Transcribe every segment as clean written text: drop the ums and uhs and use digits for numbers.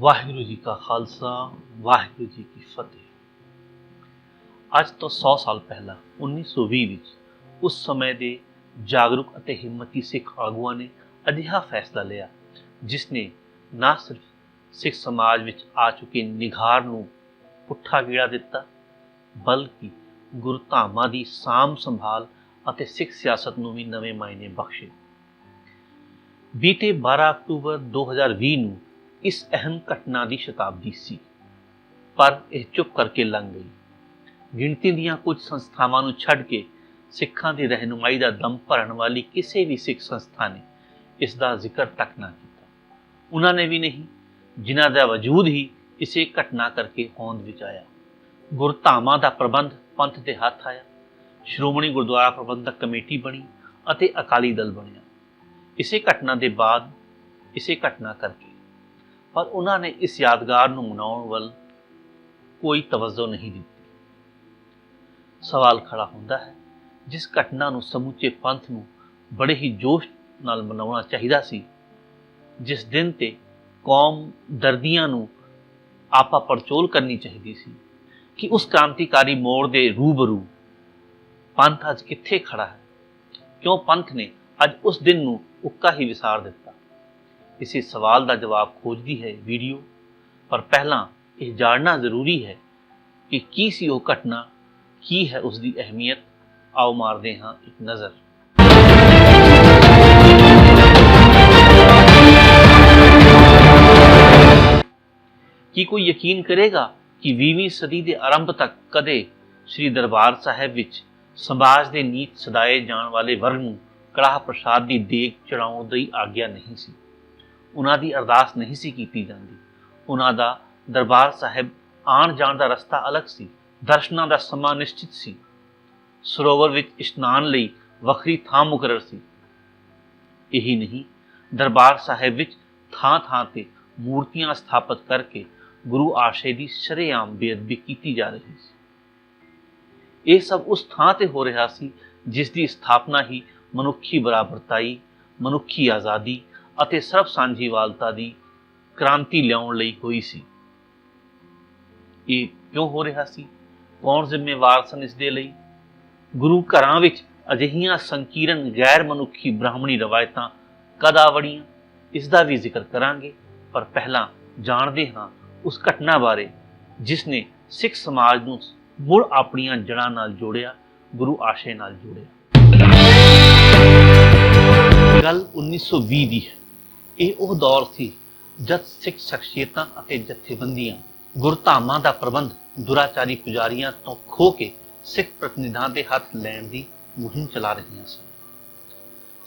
ਵਾਹਿਗੁਰੂ ਜੀ ਕਾ ਖਾਲਸਾ ਵਾਹਿਗੁਰੂ ਜੀ ਕੀ ਫਤਿਹ। ਅੱਜ ਤੋਂ 100 ਸਾਲ ਪਹਿਲਾਂ 1920 ਵਿੱਚ ਉਸ ਸਮੇਂ ਦੇ ਜਾਗਰੂਕ ਅਤੇ ਹਿੰਮਤੀ ਸਿੱਖ ਆਗੂਆਂ ਨੇ ਅਜਿਹਾ ਫੈਸਲਾ ਲਿਆ ਜਿਸ ਨੇ ਨਾ ਸਿਰਫ ਸਿੱਖ ਸਮਾਜ ਵਿੱਚ ਆ ਚੁੱਕੇ ਨਿਘਾਰ ਨੂੰ ਪੁੱਠਾ ਗੇੜਾ ਦਿੱਤਾ, ਬਲਕਿ ਗੁਰੂ ਧਾਮਾਂ ਦੀ ਸਾਂਭ ਸੰਭਾਲ ਅਤੇ ਸਿੱਖ ਸਿਆਸਤ ਨੂੰ ਵੀ ਨਵੇਂ ਮਾਇਨੇ ਬਖਸ਼ੇ। ਬੀਤੇ 12 ਅਕਤੂਬਰ 2020 ਨੂੰ ਇਸ ਅਹਿਮ ਘਟਨਾ ਦੀ ਸ਼ਤਾਬਦੀ ਸੀ, ਪਰ ਇਹ ਚੁੱਪ ਕਰਕੇ ਲੰਘ ਗਈ। ਗਿਣਤੀ ਦੀਆਂ ਕੁਝ ਸੰਸਥਾਵਾਂ ਨੂੰ ਛੱਡ ਕੇ ਸਿੱਖਾਂ ਦੀ ਰਹਿਨੁਮਾਈ ਦਾ ਦਮ ਭਰਨ ਵਾਲੀ ਕਿਸੇ ਵੀ ਸਿੱਖ ਸੰਸਥਾ ਨੇ ਇਸ ਦਾ ਜ਼ਿਕਰ ਤੱਕ ਨਾ ਕੀਤਾ। ਉਹਨਾਂ ਨੇ ਵੀ ਨਹੀਂ ਜਿਨ੍ਹਾਂ ਦਾ ਵਜੂਦ ਹੀ ਇਸੇ ਘਟਨਾ ਕਰਕੇ ਹੋਂਦ ਵਿੱਚ ਆਇਆ। ਗੁਰਧਾਮਾਂ ਦਾ ਪ੍ਰਬੰਧ ਪੰਥ ਦੇ ਹੱਥ ਆਇਆ, ਸ਼੍ਰੋਮਣੀ ਗੁਰਦੁਆਰਾ ਪ੍ਰਬੰਧਕ ਕਮੇਟੀ ਬਣੀ ਅਤੇ ਅਕਾਲੀ ਦਲ ਬਣਿਆ। ਇਸੇ ਘਟਨਾ ਦੇ ਬਾਅਦ ਇਸੇ ਘਟਨਾ ਕਰਕੇ, ਪਰ ਉਹਨਾਂ ਨੇ ਇਸ ਯਾਦਗਾਰ ਨੂੰ ਮਨਾਉਣ ਵੱਲ ਕੋਈ ਤਵੱਜੋ ਨਹੀਂ ਦਿੱਤੀ। ਸਵਾਲ ਖੜਾ ਹੁੰਦਾ ਹੈ, ਜਿਸ ਘਟਨਾ ਨੂੰ ਸਮੁੱਚੇ ਪੰਥ ਨੂੰ ਬੜੇ ਹੀ ਜੋਸ਼ ਨਾਲ ਮਨਾਉਣਾ ਚਾਹੀਦਾ ਸੀ, ਜਿਸ ਦਿਨ ਤੇ ਕੌਮ ਦਰਦੀਆਂ ਨੂੰ ਆਪਾ ਪੜਚੋਲ ਕਰਨੀ ਚਾਹੀਦੀ ਸੀ ਕਿ ਉਸ ਕ੍ਰਾਂਤੀਕਾਰੀ ਮੋੜ ਦੇ ਰੂਬਰੂ ਪੰਥ ਅੱਜ ਕਿੱਥੇ ਖੜਾ ਹੈ? ਕਿਉਂ ਪੰਥ ਨੇ ਅੱਜ ਉਸ ਦਿਨ ਨੂੰ ਉੱਕਾ ਹੀ ਵਿਸਾਰ ਦਿੱਤਾ? ਇਸੇ ਸਵਾਲ ਦਾ ਜਵਾਬ ਖੋਜਦੀ ਹੈ ਵੀਡੀਓ, ਪਰ ਪਹਿਲਾਂ ਇਹ ਜਾਣਨਾ ਜ਼ਰੂਰੀ ਹੈ ਕਿ ਕੀ ਸੀ ਉਹ ਘਟਨਾ, ਕੀ ਹੈ ਉਸ ਦੀ ਅਹਿਮੀਅਤ। ਆਓ ਮਾਰਦੇ ਹਾਂ ਇੱਕ ਨਜ਼ਰ। ਕੀ ਕੋਈ ਯਕੀਨ ਕਰੇਗਾ ਕਿ 20ਵੀਂ ਸਦੀ ਦੇ ਆਰੰਭ ਤੱਕ ਕਦੇ ਸ੍ਰੀ ਦਰਬਾਰ ਸਾਹਿਬ ਵਿੱਚ ਸਮਾਜ ਦੇ ਨੀਚ ਸਦਾਏ ਜਾਣ ਵਾਲੇ ਵਰਗ ਨੂੰ ਕੜਾਹ ਪ੍ਰਸ਼ਾਦ ਦੀ ਦੇਗ ਚੜਾਉਣ ਦੀ ਆਗਿਆ ਨਹੀਂ ਸੀ। ਉਹਨਾਂ ਦੀ ਅਰਦਾਸ ਨਹੀਂ ਸੀ ਕੀਤੀ ਜਾਂਦੀ। ਉਹਨਾਂ ਦਾ ਦਰਬਾਰ ਸਾਹਿਬ ਆਉਣ ਜਾਣ ਦਾ ਰਸਤਾ ਅਲੱਗ ਸੀ, ਦਰਸ਼ਨਾਂ ਦਾ ਸਮਾਂ ਨਿਸ਼ਚਿਤ ਸੀ, ਸਰੋਵਰ ਵਿੱਚ ਇਸ਼ਨਾਨ ਲਈ ਵੱਖਰੀ ਥਾਂ ਮੁਕਰਰ ਸੀ। ਇਹੀ ਨਹੀਂ, ਦਰਬਾਰ ਸਾਹਿਬ ਵਿੱਚ ਥਾਂ ਥਾਂ ਤੇ ਮੂਰਤੀਆਂ ਸਥਾਪਿਤ ਕਰਕੇ ਗੁਰੂ ਆਸ਼ੇ ਦੀ ਸ਼ਰੇਆਮ ਬੇਅਦਬੀ ਕੀਤੀ ਜਾ ਰਹੀ ਸੀ। ਇਹ ਸਭ ਉਸ ਥਾਂ ਤੇ ਹੋ ਰਿਹਾ ਸੀ ਜਿਸ ਦੀ ਸਥਾਪਨਾ ਹੀ ਮਨੁੱਖੀ ਬਰਾਬਰਤਾਈ, ਮਨੁੱਖੀ ਆਜ਼ਾਦੀ ਅਤੇ ਸਰਬ ਸਾਂਝੀਵਾਲਤਾ ਦੀ ਕ੍ਰਾਂਤੀ ਲਿਆਉਣ ਲਈ ਹੋਈ ਸੀ। ਇਹ ਕਿਉਂ ਹੋ ਰਿਹਾ ਸੀ? ਕੌਣ ਜ਼ਿੰਮੇਵਾਰ ਸਨ ਇਸ ਦੇ ਲਈ? ਗੁਰੂ ਘਰਾਂ ਵਿੱਚ ਅਜਿਹੀਆਂ ਸੰਕੀਰਨ ਗੈਰ ਮਨੁੱਖੀ ਬ੍ਰਾਹਮਣੀ ਰਵਾਇਤਾਂ ਕਦ ਆ ਵੜੀਆਂ, ਇਸ ਦਾ ਵੀ ਜ਼ਿਕਰ ਕਰਾਂਗੇ। ਪਰ ਪਹਿਲਾਂ ਜਾਣਦੇ ਹਾਂ ਉਸ ਘਟਨਾ ਬਾਰੇ ਜਿਸ ਨੇ ਸਿੱਖ ਸਮਾਜ ਨੂੰ ਮੁੜ ਆਪਣੀਆਂ ਜੜ੍ਹਾਂ ਨਾਲ ਜੋੜਿਆ, ਗੁਰੂ ਆਸ਼ੇ ਨਾਲ ਜੋੜਿਆ। ਗੱਲ 1920 ਦੀ ਹੈ। ਇਹ ਉਹ ਦੌਰ ਸੀ ਜਦ ਸਿੱਖ ਸ਼ਖਸੀਅਤਾਂ ਅਤੇ ਜਥੇਬੰਦੀਆਂ ਗੁਰਧਾਮਾਂ ਦਾ ਪ੍ਰਬੰਧ ਦੁਰਾਚਾਰੀ ਪੁਜਾਰੀਆਂ ਤੋਂ ਖੋਹ ਕੇ ਸਿੱਖ ਪ੍ਰਤੀਨਿਧਾਂ ਦੇ ਹੱਥ ਲੈਣ ਦੀ ਮੁਹਿੰਮ ਚਲਾ ਰਹੀਆਂ ਸਨ।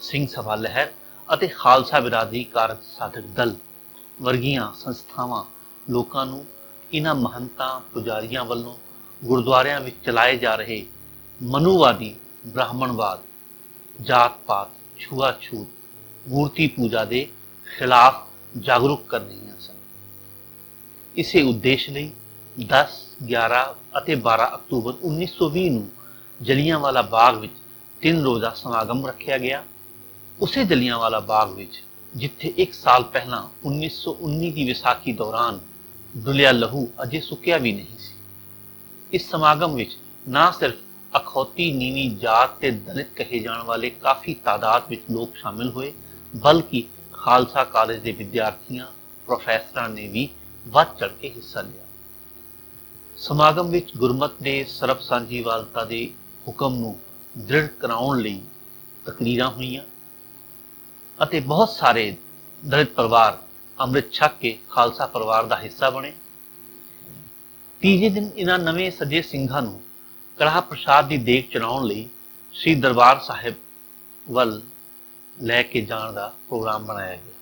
ਸਿੰਘ ਸਭਾ ਲਹਿਰ ਅਤੇ ਖਾਲਸਾ ਬਿਰਾਦਰੀ ਕਾਰਜ ਸਾਧਕ ਦਲ ਵਰਗੀਆਂ ਸੰਸਥਾਵਾਂ ਲੋਕਾਂ ਨੂੰ ਇਹਨਾਂ ਮਹੰਤਾਂ ਪੁਜਾਰੀਆਂ ਵੱਲੋਂ ਗੁਰਦੁਆਰਿਆਂ ਵਿੱਚ ਚਲਾਏ ਜਾ ਰਹੇ ਮਨੂਵਾਦੀ ਬ੍ਰਾਹਮਣਵਾਦ, ਜਾਤ ਪਾਤ, ਛੂਆ-ਛੂਤ, ਮੂਰਤੀ ਪੂਜਾ ਦੇ ਖਿਲਾਫ ਜਾਗਰੂਕ ਕਰ ਰਹੀਆਂ ਸਨ। ਇਸੇ ਉਦੇਸ਼ ਲਈ 10, 11 ਅਤੇ 12 ਅਕਤੂਬਰ 1920 ਨੂੰ ਜਲਿਆਂਵਾਲਾ ਬਾਗ ਵਿੱਚ 3 ਰੋਜ਼ਾ ਸਮਾਗਮ ਰੱਖਿਆ ਗਿਆ। ਉਸੇ ਜਲਿਆਂਵਾਲਾ ਬਾਗ ਵਿੱਚ ਜਿੱਥੇ 1 ਸਾਲ ਪਹਿਲਾਂ 1919 ਦੀ ਵਿਸਾਖੀ ਦੌਰਾਨ ਡੁੱਲਿਆ ਲਹੂ ਅਜੇ ਸੁੱਕਿਆ ਵੀ ਨਹੀਂ ਸੀ। ਇਸ ਸਮਾਗਮ ਵਿੱਚ ਨਾ ਸਿਰਫ ਅਖੌਤੀ ਨੀਵੀਂ ਜਾਤ ਤੇ ਦਲਿਤ ਕਹੇ ਜਾਣ ਵਾਲੇ ਕਾਫੀ ਤਾਦਾਦ ਵਿੱਚ ਲੋਕ ਸ਼ਾਮਿਲ ਹੋਏ, ਬਲਕਿ ਖਾਲਸਾ ਕਾਲਜ ਦੇ ਵਿਦਿਆਰਥੀਆਂ, ਪ੍ਰੋਫੈਸਰਾਂ ਨੇ ਵੀ ਵੱਧ ਚੜ੍ਹ ਕੇ ਹਿੱਸਾ ਲਿਆ। ਸਮਾਗਮ ਵਿੱਚ ਗੁਰਮਤਿ ਦੇ ਸਰਬ ਸਾਂਝੀਵਾਲਤਾ ਦੇ ਹੁਕਮ ਨੂੰ ਦ੍ਰਿੜ ਕਰਾਉਣ ਲਈ ਤਕਰੀਰਾਂ ਹੋਈਆਂ ਅਤੇ ਬਹੁਤ ਸਾਰੇ ਦਲਿਤ ਪਰਿਵਾਰ ਅੰਮ੍ਰਿਤ ਛਕ ਕੇ ਖਾਲਸਾ ਪਰਿਵਾਰ ਦਾ ਹਿੱਸਾ ਬਣੇ। ਤੀਜੇ ਦਿਨ ਇਹਨਾਂ ਨਵੇਂ ਸੱਜੇ ਸਿੰਘਾਂ ਨੂੰ ਕੜਾਹ ਪ੍ਰਸ਼ਾਦ ਦੀ ਦੇਗ ਚੜਾਉਣ ਲਈ ਸ੍ਰੀ ਦਰਬਾਰ ਸਾਹਿਬ ਵੱਲ ਲੈ ਕੇ ਜਾਣ ਦਾ ਪ੍ਰੋਗਰਾਮ ਬਣਾਇਆ ਗਿਆ।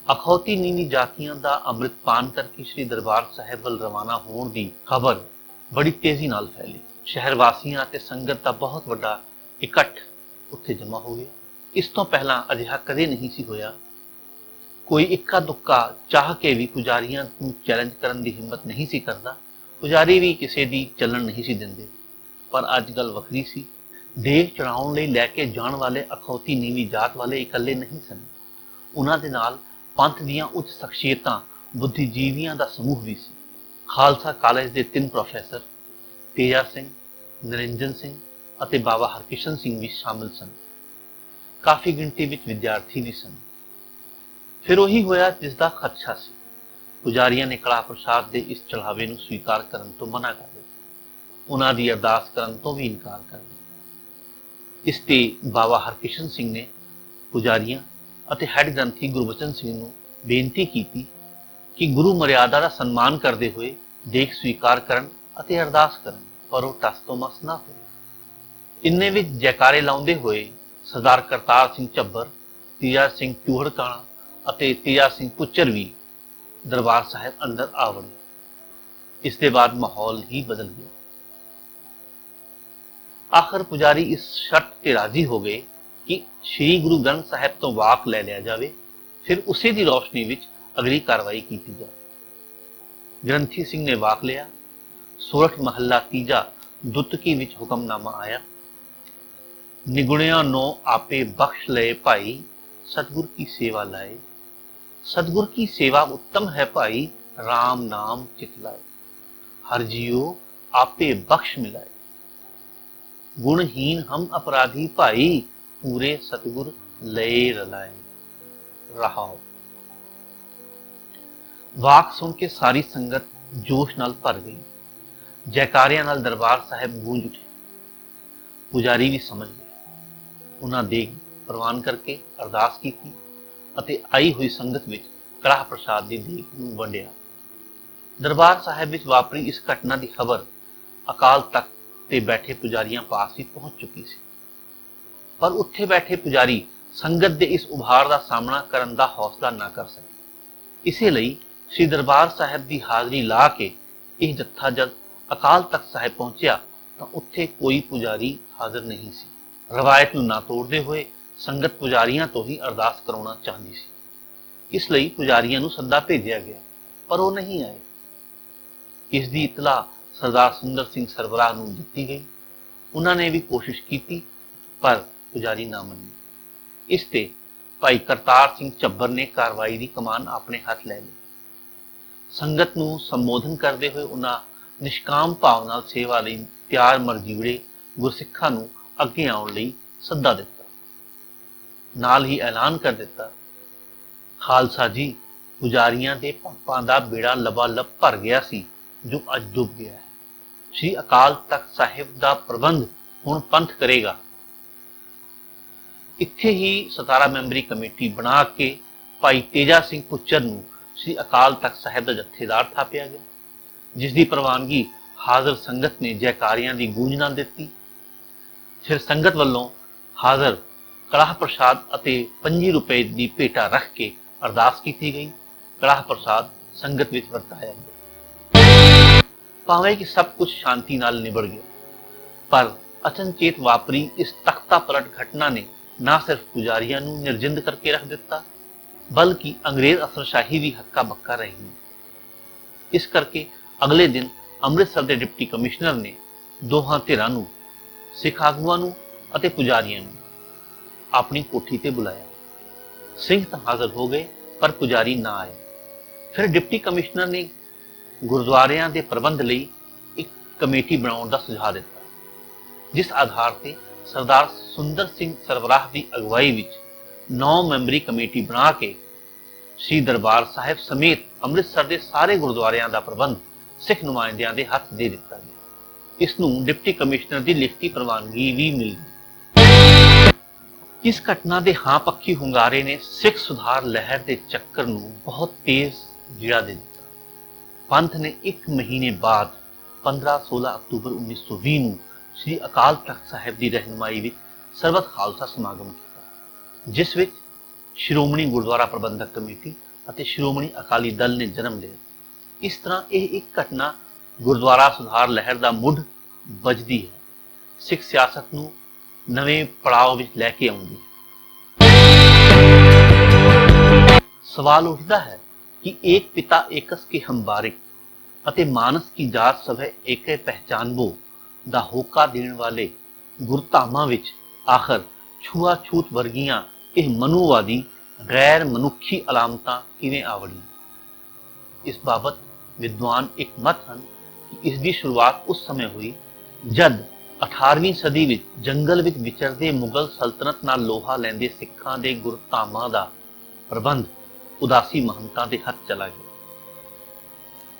ਅਖੌਤੀ ਨੀਵੀਂ ਜਾਤੀਆਂ ਦਾ ਅੰਮ੍ਰਿਤ ਪਾਨ ਕਰਕੇ ਸ੍ਰੀ ਦਰਬਾਰ ਸਾਹਿਬ ਵੱਲ ਰਵਾਨਾ ਹੋਣ ਦੀ ਖਬਰ ਬੜੀ ਤੇਜ਼ੀ ਨਾਲ ਫੈਲੀ। ਸ਼ਹਿਰ ਵਾਸੀਆਂ ਅਤੇ ਸੰਗਤ ਦਾ ਬਹੁਤ ਵੱਡਾ ਇਕੱਠ ਉੱਥੇ ਜਮ੍ਹਾਂ ਹੋ ਗਿਆ। ਇਸ ਤੋਂ ਪਹਿਲਾਂ ਅਜਿਹਾ ਕਦੇ ਨਹੀਂ ਸੀ ਹੋਇਆ। ਕੋਈ ਇੱਕਾ ਦੁੱਕਾ ਚਾਹ ਕੇ ਵੀ ਪੁਜਾਰੀਆਂ ਨੂੰ ਚੈਲੰਜ ਕਰਨ ਦੀ ਹਿੰਮਤ ਨਹੀਂ ਸੀ ਕਰਦਾ। ਪੁਜਾਰੀ ਵੀ ਕਿਸੇ ਦੀ ਚੱਲਣ ਨਹੀਂ ਸੀ ਦਿੰਦੇ। ਪਰ ਅੱਜ ਗੱਲ ਵੱਖਰੀ ਸੀ। ਦੇਗ ਚੜਾਉਣ ਲਈ ਲੈ ਕੇ ਜਾਣ ਵਾਲੇ ਅਖੌਤੀ ਨੀਵੀਂ ਜਾਤ ਵਾਲੇ ਇਕੱਲੇ ਨਹੀਂ ਸਨ। ਉਹਨਾਂ ਦੇ ਨਾਲ ਪੰਥ ਦੀਆਂ ਉੱਚ ਸ਼ਖਸੀਅਤਾਂ, ਬੁੱਧੀਜੀਵੀਆਂ ਦਾ ਸਮੂਹ ਵੀ ਸੀ। ਖਾਲਸਾ ਕਾਲਜ ਦੇ 3 ਪ੍ਰੋਫੈਸਰ ਤੇਜਾ ਸਿੰਘ, ਨਰਿੰਜਨ ਸਿੰਘ ਅਤੇ ਬਾਬਾ ਹਰਕਿਸ਼ਨ ਸਿੰਘ ਵੀ ਸ਼ਾਮਲ ਸਨ। ਕਾਫੀ ਗਿਣਤੀ ਵਿੱਚ ਵਿਦਿਆਰਥੀ ਵੀ ਸਨ। ਫਿਰ ਉਹੀ ਹੋਇਆ ਜਿਸ ਦਾ ਖਦਸ਼ਾ ਸੀ। ਪੁਜਾਰੀਆਂ ਨੇ ਕੜਾਹ ਪ੍ਰਸ਼ਾਦ ਦੇ ਇਸ ਚੜਾਵੇ ਨੂੰ ਸਵੀਕਾਰ ਕਰਨ ਤੋਂ ਮਨਾ ਕਰ ਦਿੱਤਾ। ਉਹਨਾਂ ਦੀ ਅਰਦਾਸ ਕਰਨ ਤੋਂ ਵੀ ਇਨਕਾਰ ਕਰ ਦਿੱਤਾ। ਇਸ ਤੇ ਬਾਬਾ ਹਰਕਿਸ਼ਨ ਸਿੰਘ ਨੇ ਪੁਜਾਰੀਆਂ ਅਤੇ ਹੈੱਡ ਗ੍ਰੰਥੀ ਗੁਰਬਚਨ ਸਿੰਘ ਨੂੰ ਬੇਨਤੀ ਕੀਤੀ ਕਿ ਗੁਰੂ ਮਰਿਆਦਾ ਦਾ ਸਨਮਾਨ ਕਰਦੇ ਹੋਏ ਦੇਖ ਸਵੀਕਾਰ ਕਰਨ ਅਤੇ ਅਰਦਾਸ ਕਰਨ, ਪਰ ਉਹ ਟਸ ਤੋਂ ਮਸ ਨਾ ਹੋਏ। ਇੰਨੇ ਵਿੱਚ ਜੈਕਾਰੇ ਲਾਉਂਦੇ ਹੋਏ ਸਰਦਾਰ ਕਰਤਾਰ ਸਿੰਘ ਝੱਬਰ, ਤੇਜਾ ਸਿੰਘ ਚੂਹੜਕਾਣਾ ਅਤੇ ਤੇਜਾ ਸਿੰਘ ਪੁੱਚਰ ਵੀ ਦਰਬਾਰ ਸਾਹਿਬ ਅੰਦਰ ਆ ਵੜੇ। ਇਸ ਦੇ ਬਾਅਦ ਮਾਹੌਲ ਹੀ ਬਦਲ ਗਿਆ। ਆਖਰ ਪੁਜਾਰੀ ਇਸ ਸ਼ਰਤ ਤੇ ਰਾਜ਼ੀ ਹੋ ਗਏ ਕਿ ਸ੍ਰੀ ਗੁਰੂ ਗ੍ਰੰਥ ਸਾਹਿਬ ਤੋਂ ਵਾਕ ਲੈ ਲਿਆ ਜਾਵੇ, ਫਿਰ ਉਸੇ ਦੀ ਰੌਸ਼ਨੀ ਵਿੱਚ ਅਗਲੀ ਕਾਰਵਾਈ ਕੀਤੀ ਜਾਵੇ। ਗ੍ਰੰਥੀ ਸਿੰਘ ਨੇ ਵਾਕ ਲਿਆ। ਸੋਰਠ ਮਹੱਲਾ ਤੀਜਾ ਦੁੱਤਕੀ ਵਿੱਚ ਹੁਕਮਨਾਮਾ ਆਇਆ। ਨਿਗੁਣਿਆ ਨੋ ਆਪੇ ਬਖਸ਼ ਲਏ ਭਾਈ, ਸਤਿਗੁਰ ਕੀ ਸੇਵਾ ਲਾਏ। सतगुर की सेवा उत्तम है भाई, राम नाम चितलाए। हर जियो आपे बख्श मिलाए। गुणहीन हम अपराधी भाई, पूरे सतगुर लए रलाए। रहाओ। वाक सुन के सारी संगत जोश नाल भर गई। जयकारियां नाल दरबार साहिब गूंज उठे। पुजारी भी समझ गए। उन्हां देख प्रवान करके अरदास की ਅਤੇ ਆਈ ਹੋਈ ਸੰਗਤ ਵਿੱਚ ਕੜਾਹ ਪ੍ਰਸ਼ਾਦ ਦੀ ਦੇਗ ਨੂੰ ਵੰਡਿਆ। ਦਰਬਾਰ ਸਾਹਿਬ ਵਿੱਚ ਵਾਪਰੀ ਇਸ ਘਟਨਾ ਦੀ ਖਬਰ ਅਕਾਲ ਤਖਤ ਤੇ ਬੈਠੇ ਪੁਜਾਰੀਆਂ ਪਾਸ ਵੀ ਪਹੁੰਚ ਚੁੱਕੀ ਸੀ, ਪਰ ਉੱਥੇ ਬੈਠੇ ਪੁਜਾਰੀ ਸੰਗਤ ਦੇ ਇਸ ਉਭਾਰ ਦਾ ਸਾਹਮਣਾ ਕਰਨ ਦਾ ਹੌਸਲਾ ਨਾ ਕਰ ਸਕੇ। ਇਸੇ ਲਈ ਸ੍ਰੀ ਦਰਬਾਰ ਸਾਹਿਬ ਦੀ ਹਾਜ਼ਰੀ ਲਾ ਕੇ ਇਹ ਜੱਥਾ ਜਦ ਅਕਾਲ ਤਖਤ ਸਾਹਿਬ ਪਹੁੰਚਿਆ ਤਾਂ ਉੱਥੇ ਕੋਈ ਪੁਜਾਰੀ ਹਾਜ਼ਰ ਨਹੀਂ ਸੀ। ਰਵਾਇਤ ਨੂੰ ਨਾ ਤੋੜਦੇ ਹੋਏ ਸੰਗਤ ਪੁਜਾਰੀਆਂ ਤੋਂ ਹੀ ਅਰਦਾਸ ਕਰਾਉਣਾ ਚਾਹੁੰਦੀ ਸੀ। ਇਸ ਲਈ ਪੁਜਾਰੀਆਂ ਨੂੰ ਸੱਦਾ ਭੇਜਿਆ ਗਿਆ, ਪਰ ਉਹ ਨਹੀਂ ਆਏ। ਇਸ ਦੀ ਇਤਲਾ ਸਰਦਾਰ ਸੁੰਦਰ ਸਿੰਘ ਸਰਬਰਾਹ ਨੂੰ ਦਿੱਤੀ ਗਈ। ਉਹਨਾਂ ਨੇ ਵੀ ਕੋਸ਼ਿਸ਼ ਕੀਤੀ, ਪਰ ਪੁਜਾਰੀ ਨਾ ਮੰਨੇ। ਇਸ ਤੇ ਭਾਈ ਕਰਤਾਰ ਸਿੰਘ ਝੱਬਰ ਨੇ ਕਾਰਵਾਈ ਦੀ ਕਮਾਨ ਆਪਣੇ ਹੱਥ ਲੈ ਲਈ। ਸੰਗਤ ਨੂੰ ਸੰਬੋਧਨ ਕਰਦੇ ਹੋਏ ਉਹਨਾਂ ਨਿਸ਼ਕਾਮ ਭਾਵ ਨਾਲ ਸੇਵਾ ਲਈ ਤਿਆਰ ਮਰਜੀਵੜੇ ਗੁਰਸਿੱਖਾਂ ਨੂੰ ਅੱਗੇ ਆਉਣ ਲਈ ਸੱਦਾ ਦਿੱਤਾ। ਨਾਲ ਹੀ ਐਲਾਨ ਕਰ ਦਿੱਤਾ, ਖਾਲਸਾ ਜੀ, ਪੁਜਾਰੀਆਂ ਦੇ ਪਾਪਾਂ ਦਾ ਬੇੜਾ ਲਬਾਲਬ ਭਰ ਗਿਆ ਸੀ, ਜੋ ਅੱਜ ਡੁੱਬ ਗਿਆ ਹੈ। ਸ੍ਰੀ ਅਕਾਲ ਤਖਤ ਸਾਹਿਬ ਦਾ ਪ੍ਰਬੰਧ ਹੁਣ ਪੰਥ ਕਰੇਗਾ। ਇੱਥੇ ਹੀ 17 ਮੈਂਬਰੀ ਕਮੇਟੀ ਬਣਾ ਕੇ ਭਾਈ ਤੇਜਾ ਸਿੰਘ ਪੁੱਚਰ ਨੂੰ ਸ੍ਰੀ ਅਕਾਲ ਤਖਤ ਸਾਹਿਬ ਦਾ ਜਥੇਦਾਰ ਥਾਪਿਆ ਗਿਆ, ਜਿਸ ਦੀ ਪ੍ਰਵਾਨਗੀ ਹਾਜ਼ਰ ਸੰਗਤ ਨੇ ਜੈਕਾਰਿਆਂ ਦੀ ਗੂੰਜ ਨਾਲ ਦਿੱਤੀ। ਫਿਰ ਸੰਗਤ ਵੱਲੋਂ ਹਾਜ਼ਰ ਕੜਾਹ ਪ੍ਰਸ਼ਾਦ ਅਤੇ 25 ਰੁਪਏ ਦੀ ਭੇਟਾ ਰੱਖ ਕੇ ਅਰਦਾਸ ਕੀਤੀ ਗਈ। ਕੜਾਹ ਪ੍ਰਸ਼ਾਦ ਸੰਗਤ ਵਿੱਚ ਵਰਤਾਇਆ ਗਿਆ। ਭਾਵੇਂ ਕਿ ਸਭ ਕੁਝ ਸ਼ਾਂਤੀ ਨਾਲ ਨਿਬੜ ਗਿਆ, ਪਰ ਅਚਨਚੇਤ ਵਾਪਰੀ ਇਸ ਤਖਤਾ ਪਲਟ ਘਟਨਾ ਨੇ ਨਾ ਸਿਰਫ ਪੁਜਾਰੀਆਂ ਨੂੰ ਨਿਰਜਿੰਦ ਕਰਕੇ ਰੱਖ ਦਿੱਤਾ, ਬਲਕਿ ਅੰਗਰੇਜ਼ ਅਫਸਰਸ਼ਾਹੀ ਵੀ ਹੱਕਾ ਬੱਕਾ ਰਹੀ। ਇਸ ਕਰਕੇ ਅਗਲੇ ਦਿਨ ਅੰਮ੍ਰਿਤਸਰ ਦੇ ਡਿਪਟੀ ਕਮਿਸ਼ਨਰ ਨੇ ਦੋਹਾਂ ਧਿਰਾਂ ਨੂੰ, ਸਿੱਖ ਆਗੂਆਂ ਨੂੰ ਅਤੇ ਪੁਜਾਰੀਆਂ ਨੂੰ ਆਪਣੀ ਕੋਠੀ ਤੇ ਬੁਲਾਇਆ। ਸਿੰਘ ਤਾਂ ਹਾਜ਼ਰ ਹੋ ਗਏ, ਪਰ ਪੁਜਾਰੀ ਨਾ ਆਏ। ਫਿਰ ਡਿਪਟੀ ਕਮਿਸ਼ਨਰ ਨੇ ਗੁਰਦੁਆਰਿਆਂ ਦੇ ਪ੍ਰਬੰਧ ਲਈ ਇੱਕ ਕਮੇਟੀ ਬਣਾਉਣ ਦਾ ਸੁਝਾਅ ਦਿੱਤਾ, ਜਿਸ ਆਧਾਰ ਤੇ ਸਰਦਾਰ ਸੁੰਦਰ ਸਿੰਘ ਸਰਬਰਾਹ ਦੀ ਅਗਵਾਈ ਵਿੱਚ 9 ਮੈਂਬਰੀ ਕਮੇਟੀ ਬਣਾ ਕੇ ਸ੍ਰੀ ਦਰਬਾਰ ਸਾਹਿਬ ਸਮੇਤ ਅੰਮ੍ਰਿਤਸਰ ਦੇ ਸਾਰੇ ਗੁਰਦੁਆਰਿਆਂ ਦਾ ਪ੍ਰਬੰਧ ਸਿੱਖ ਨੁਮਾਇੰਦਿਆਂ ਦੇ ਹੱਥ ਦੇ ਦਿੱਤਾ ਗਿਆ। ਇਸ ਨੂੰ ਡਿਪਟੀ ਕਮਿਸ਼ਨਰ ਦੀ ਲਿਖਤੀ ਪ੍ਰਵਾਨਗੀ ਵੀ ਮਿਲ ਗਈ। ਇਸ ਘਟਨਾ ਦੇ ਹਾਂ ਪੱਖੀ ਹੁੰਗਾਰੇ ਨੇ ਸਿੱਖ ਸੁਧਾਰ ਲਹਿਰ ਦੇ ਚੱਕਰ ਨੂੰ ਬਹੁਤ ਤੇਜ਼ ਜੀੜਾ ਦੇ ਦਿੱਤਾ। ਪੰਥ ਨੇ 1 ਮਹੀਨੇ ਬਾਅਦ 15-16 ਅਕਤੂਬਰ 1920 ਨੂੰ ਸ੍ਰੀ ਅਕਾਲ ਤਖਤ ਸਾਹਿਬ ਦੀ ਰਹਿਨੁਮਾਈ ਵਿੱਚ ਸਰਬਤ ਖਾਲਸਾ ਸਮਾਗਮ ਕੀਤਾ, ਜਿਸ ਵਿੱਚ ਸ਼੍ਰੋਮਣੀ ਗੁਰਦੁਆਰਾ ਪ੍ਰਬੰਧਕ ਕਮੇਟੀ ਅਤੇ ਸ਼੍ਰੋਮਣੀ ਅਕਾਲੀ ਦਲ ਨੇ ਜਨਮ ਲਿਆ। ਇਸ ਤਰ੍ਹਾਂ ਇਹ ਇੱਕ ਘਟਨਾ ਗੁਰਦੁਆਰਾ ਸੁਧਾਰ ਲਹਿਰ ਦਾ ਮੁੱਢ ਵੱਜਦੀ ਹੈ, ਸਿੱਖ ਸਿਆਸਤ ਨੂੰ ਨਵੇਂ ਪੜਾਅ ਵਿੱਚ ਲੈ ਕੇ ਆਉਂਦੀ ਹੈ। ਸਵਾਲ ਉੱਠਦਾ ਹੈ ਕਿ ਏਕ ਪਿਤਾ ਏਕਸ ਕੇ ਹਮ ਬਾਰਿਕ ਅਤੇ ਮਾਨਸ ਕੀ ਜਾਤ ਸਭੈ ਏਕੇ ਪਹਿਚਾਨਬੋ ਦਾ ਹੋਕਾ ਦੇਣ ਵਾਲੇ ਗੁਰਧਾਮਾਂ ਵਿੱਚ ਆਖਰ ਛੂਆ ਛੂਤ ਵਰਗੀਆਂ ਇਹ ਮਨੂਵਾਦੀ गैर मनुखी अलामतां किवें आवड़ीਆਂ। इस बाबत विद्वान एक मत ਹਨ कि इस दी शुरुआत उस समय हुई जद 18वीं सदी ਵਿੱਚ जंगल ਵਿੱਚ ਵਿਚਰਦੇ मुगल सल्तनत ਨਾਲ ਲੋਹਾ ਲੈਂਦੇ ਸਿੱਖਾਂ ਦੇ ਗੁਰਧਾਮਾਂ ਦਾ ਪ੍ਰਬੰਧ ਉਦਾਸੀ ਮਹੰਤਾਂ ਦੇ ਹੱਥ ਚਲਾ ਗਿਆ।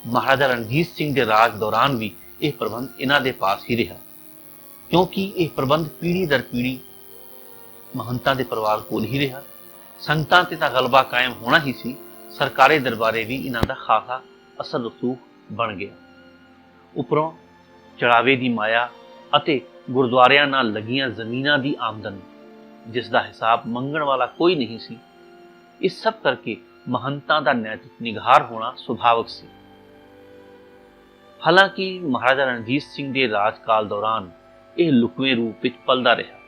महाराजा रणजीत सिंह के राज दौरान भी यह प्रबंध इन्हां दे पास ही रहा, क्योंकि यह प्रबंध पीढ़ी दर पीढ़ी महंतां दे परिवार कोल ही रहा। संगतां ते तां गलबा कायम होना ही सी, सरकारी दरबारे भी इन्हां दा खासा असर रसूख बन गया। उपरों चढ़ावे दी माया अते गुरुद्वारियां नाल लगियां जमीनां दी आमदन जिस दा हिसाब मंगण वाला कोई नहीं सी, इस सब करके महंतां दा नैतिक निघार होना सुभावक सी। हालांकि महाराजा रणजीत सिंह के राजकाल दौरान यह लुकवें रूप में पलदा रहा,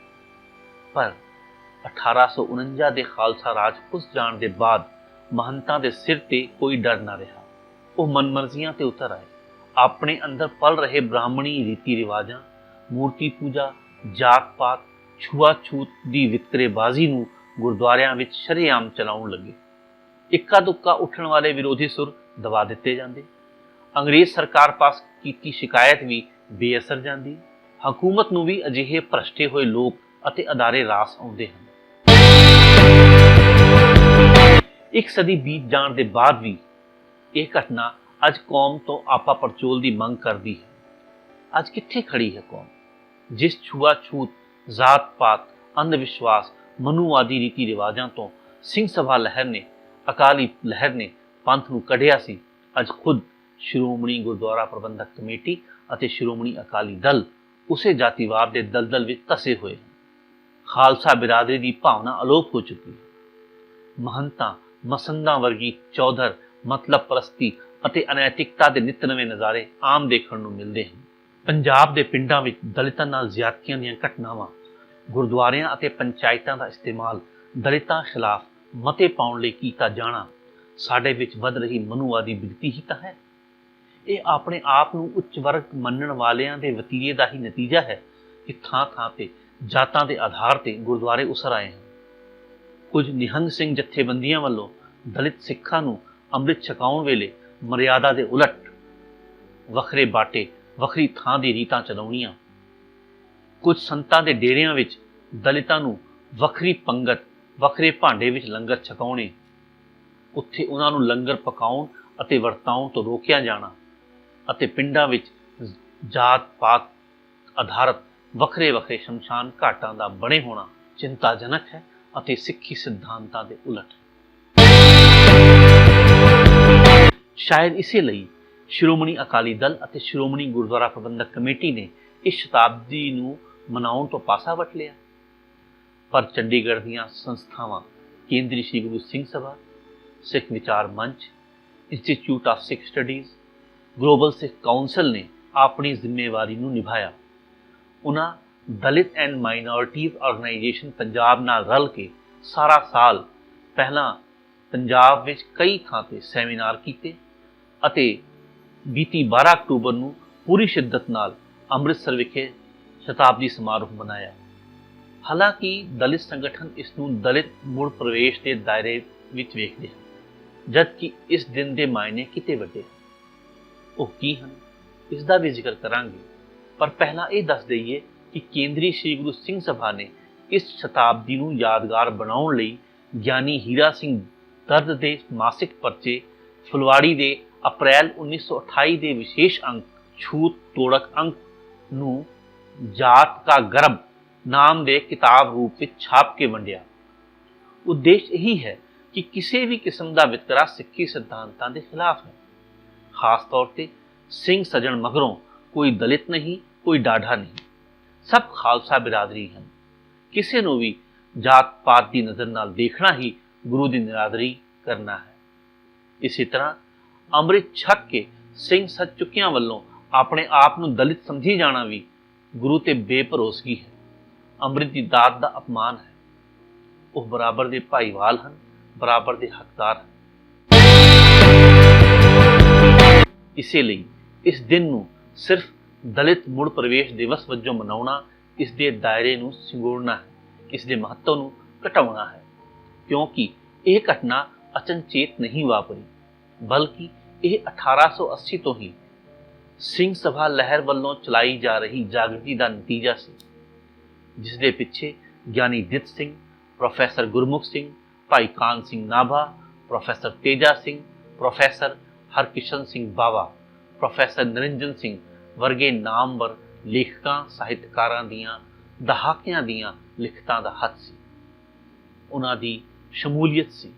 पर 1849 के खालसा राज उस जान के बाद महंतां के सिर ते कोई डर ना रहा। वह मनमर्जियां ते उतर आए, अपने अंदर पल रहे ब्राह्मणी रीति रिवाजां, मूर्ति पूजा, जात पात, छुआछूत की वितकरेबाजी नूं गुरुद्वारियां विच शरेआम चलाउण लगे। इक्का दुक्का उठण वाले विरोधी सुर दबा दिते जांदे। अंग्रेज सरकार पास की शिकायत भी बेअसर जाती। हकूमत नूं भी अजिहे भ्रष्टे हुए लोग अते अदारे रास आउंदे हन। एक सदी बीत जाण दे बाद भी यह घटना अज कौम तो आपा पड़चोल की मंग करती है। अज कित्थे खड़ी है कौम, जिस छुआछूत, जात पात, अंधविश्वास, मनुवादी रीति रिवाजां तो सिंह सभा लहर ने, अकाली लहर ने पंथ नूं कढ़िया सी, अज खुद श्रोमणी गुरुद्वारा प्रबंधक कमेटी ਅਤੇ श्रोमणी अकाली दल उसे जातिवाद के दलदल में धसे हुए हैं। खालसा बिरादरी की भावना अलोप हो चुकी है। महंतां, मसंदां वर्गी चौधर, मतलब परस्ती ਅਤੇ अनैतिकता के नित नवे नज़ारे आम देखने को मिलते हैं। पंजाब के पिंडां विच दलितां नाल ज़्यादतियां दीयां घटनावां, गुरुद्वारियां ਅਤੇ पंचायतां का इस्तेमाल दलितां खिलाफ मते पाउण लई कीता जाना साडे विच वध रही मनुवादी बिगती ही तां है। ये अपने आप नूं उच्च वर्ग मनण वालियां दे वतीरे दा ही नतीजा है कि थां थां ते जातां दे आधार ते गुरुद्वारे उसर आए हैं। कुछ निहंग सिंह जथेबंदियां वल्लों दलित सिखां नूं अंम੍ਰਿਤ छकाउण वेले मर्यादा दे उलट वखरे बाटे, वखरी थां दी रीतां चलाउणीਆਂ। कुछ संतां दे डेरिਆਂ विच दलितां नूं वखरी पंगत, वखरे भांडे विच लंगर छकाउणे, उत्थे उन्हां नूं लंगर पकाउण ਅਤੇ ਵਰਤਾਉਣ ਤੋਂ ਰੋਕਿਆ ਜਾਣਾ ਅਤੇ ਪਿੰਡਾਂ ਵਿੱਚ ਜਾਤ ਪਾਤ ਆਧਾਰਿਤ ਵੱਖਰੇ ਵੱਖਰੇ ਸ਼ਮਸ਼ਾਨ ਘਾਟਾਂ ਦਾ ਬਣੇ ਹੋਣਾ ਚਿੰਤਾਜਨਕ ਹੈ ਅਤੇ ਸਿੱਖੀ ਸਿਧਾਂਤਾਂ ਦੇ ਉਲਟ ਹੈ। ਸ਼ਾਇਦ ਇਸੇ ਲਈ ਸ਼੍ਰੋਮਣੀ ਅਕਾਲੀ ਦਲ ਅਤੇ ਸ਼੍ਰੋਮਣੀ ਗੁਰਦੁਆਰਾ ਪ੍ਰਬੰਧਕ ਕਮੇਟੀ ਨੇ ਇਸ ਸ਼ਤਾਬਦੀ ਨੂੰ ਮਨਾਉਣ ਤੋਂ ਪਾਸਾ ਵੱਟ ਲਿਆ। ਪਰ ਚੰਡੀਗੜ੍ਹ ਦੀਆਂ ਸੰਸਥਾਵਾਂ ਕੇਂਦਰੀ ਸ੍ਰੀ ਗੁਰੂ ਸਿੰਘ ਸਭਾ, ਸਿੱਖ ਵਿਚਾਰ ਮੰਚ, institute of Sikh studies, global Sikh council ने अपनी जिम्मेवारी नूं निभाया। उन्हां दलित एंड माइनॉरिटीज़ ऑर्गेनाइजेशन पंजाब नाल रल के सारा साल पहला पंजाब विच कई थां ते सैमीनार कीते अते बीती 12 अक्तूबर नूं पूरी शिद्दत नाल अमृतसर विखे शताब्दी समारोह मनाया। हालांकि दलित संगठन इस नूं दलित मुड़ प्रवेश के दायरे विच वेखदे हन, जबकि इस दिन के मायने किते वड्डे ਉਹ ਕੀ ਹਨ ਇਸ ਦਾ भी जिक्र करांगे। पर पहला ये दस दईए कि केंद्री श्री गुरु सिंह सभा ने इस शताब्दी नूं यादगार बनाउण लई ਗਿਆਨੀ ਹੀਰਾ ਸਿੰਘ दर्द के मासिक परचे फुलवाड़ी के अप्रैल 1928 के विशेष अंक छूत तोड़क अंक नूं जात का गर्भ नाम के किताब रूप में छाप के वंडिया। उद्देश्य यही है कि किसी भी किस्म का वितकरा सिक्खी सिद्धांतां के खिलाफ है। खास तौर पर सिंह सजन मगरों कोई दलित नहीं, कोई डाढ़ा नहीं, सब खालसा बिरादरी हैं। किसी नूं भी जात पात की नज़र नाल देखना ही गुरु की निरादरी करना है। इसी तरह अमृत छक के सिंह सज चुकियां वल्लों अपने आप नूं दलित समझी जाना भी गुरु ते बेभरोसगी है, अमृत की दात का अपमान है। वह बराबर के भाईवाल हैं, बराबर के हकदार हैं। इसीलिए इस दिन नूं सिर्फ दलित मुड़ प्रवेश दिवस वजों मनाउणा इसके दायरे नूं सिंगोड़ना है, इसके महत्व नूं घटाउणा है, क्योंकि ਇਹ ਘਟਨਾ ਅਚਨਚੇਤ ਨਹੀਂ ਵਾਪਰੀ, ਬਲਕਿ ਇਹ 1880 ਤੋਂ ਹੀ ਸਿੰਘ ਸਭਾ ਲਹਿਰ ਵੱਲੋਂ ਚਲਾਈ ਜਾ ਰਹੀ ਜਾਗ੍ਰਿਤੀ ਦਾ ਨਤੀਜਾ ਸੀ, ਜਿਸ ਦੇ ਪਿੱਛੇ ਗਿਆਨੀ ਦਿੱਤ ਸਿੰਘ, ਪ੍ਰੋਫੈਸਰ ਗੁਰਮੁਖ ਸਿੰਘ, ਭਾਈ ਕਾਨ ਸਿੰਘ ਨਾਭਾ, ਪ੍ਰੋਫੈਸਰ ਤੇਜਾ ਸਿੰਘ, ਪ੍ਰੋਫੈਸਰ ਹਰਕਿਸ਼ਨ ਸਿੰਘ ਬਾਵਾ, ਪ੍ਰੋਫੈਸਰ ਨਿਰੰਜਨ ਸਿੰਘ ਵਰਗੇ ਨਾਮਵਰ ਲੇਖਕਾਂ ਸਾਹਿਤਕਾਰਾਂ ਦੀਆਂ ਦਹਾਕਿਆਂ ਦੀਆਂ ਲਿਖਤਾਂ ਦਾ ਹੱਥ ਸੀ। ਉਹਨਾਂ ਦੀ ਸ਼ਮੂਲੀਅਤ ਸੀ,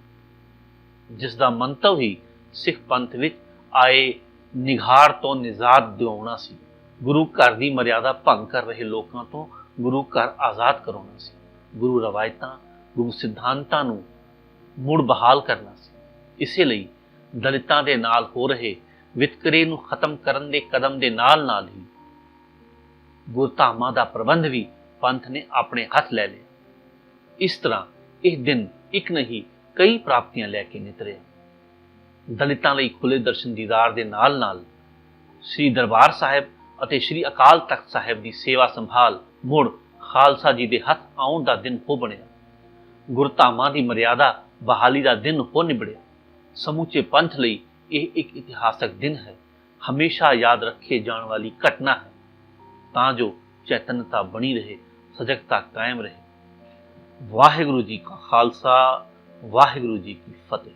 ਜਿਸ ਦਾ ਮੰਤਵ ਹੀ ਸਿੱਖ ਪੰਥ ਵਿੱਚ ਆਏ ਨਿਘਾਰ ਤੋਂ ਨਿਜ਼ਾਤ ਦਿਵਾਉਣਾ ਸੀ, ਗੁਰੂ ਘਰ ਦੀ ਮਰਿਆਦਾ ਭੰਗ ਕਰ ਰਹੇ ਲੋਕਾਂ ਤੋਂ ਗੁਰੂ ਘਰ ਆਜ਼ਾਦ ਕਰਾਉਣਾ ਸੀ, ਗੁਰੂ ਰਵਾਇਤਾਂ, ਗੁਰੂ ਸਿਧਾਂਤਾਂ ਨੂੰ ਮੁੜ ਬਹਾਲ ਕਰਨਾ ਸੀ। ਇਸੇ ਲਈ ਦਲਿਤਾਂ ਦੇ ਨਾਲ ਹੋ ਰਹੇ ਵਿਤਕਰੇ ਨੂੰ ਖਤਮ ਕਰਨ ਦੇ ਕਦਮ ਦੇ ਨਾਲ ਨਾਲ ਹੀ ਗੁਰਧਾਮਾਂ ਦਾ ਪ੍ਰਬੰਧ ਵੀ ਪੰਥ ਨੇ ਆਪਣੇ ਹੱਥ ਲੈ ਲਿਆ। ਇਸ ਤਰ੍ਹਾਂ ਇਹ ਦਿਨ ਇੱਕ ਨਹੀਂ ਕਈ ਪ੍ਰਾਪਤੀਆਂ ਲੈ ਕੇ ਨਿਤਰਿਆ। ਦਲਿਤਾਂ ਲਈ ਖੁੱਲੇ ਦਰਸ਼ਨ ਦੀਦਾਰ ਦੇ ਨਾਲ ਨਾਲ ਸ੍ਰੀ ਦਰਬਾਰ ਸਾਹਿਬ ਅਤੇ ਸ੍ਰੀ ਅਕਾਲ ਤਖਤ ਸਾਹਿਬ ਦੀ ਸੇਵਾ ਸੰਭਾਲ ਮੁੜ ਖਾਲਸਾ ਜੀ ਦੇ ਹੱਥ ਆਉਣ ਦਾ ਦਿਨ ਹੋ ਬਣਿਆ। ਗੁਰਧਾਮਾਂ ਦੀ ਮਰਿਆਦਾ ਬਹਾਲੀ ਦਾ ਦਿਨ ਹੋ ਨਿਬੜਿਆ। ਸਮੁੱਚੇ ਪੰਥ ਲਈ ਇਹ ਇੱਕ ਇਤਿਹਾਸਕ ਦਿਨ ਹੈ, ਹਮੇਸ਼ਾ ਯਾਦ ਰੱਖੇ ਜਾਣ ਵਾਲੀ ਘਟਨਾ ਹੈ, ਤਾਂ ਜੋ ਚੈਤਨਤਾ ਬਣੀ ਰਹੇ, ਸਜਗਤਾ ਕਾਇਮ ਰਹੇ। ਵਾਹਿਗੁਰੂ ਜੀ ਕਾ ਖਾਲਸਾ, ਵਾਹਿਗੁਰੂ ਜੀ ਕੀ ਫਤਿਹ।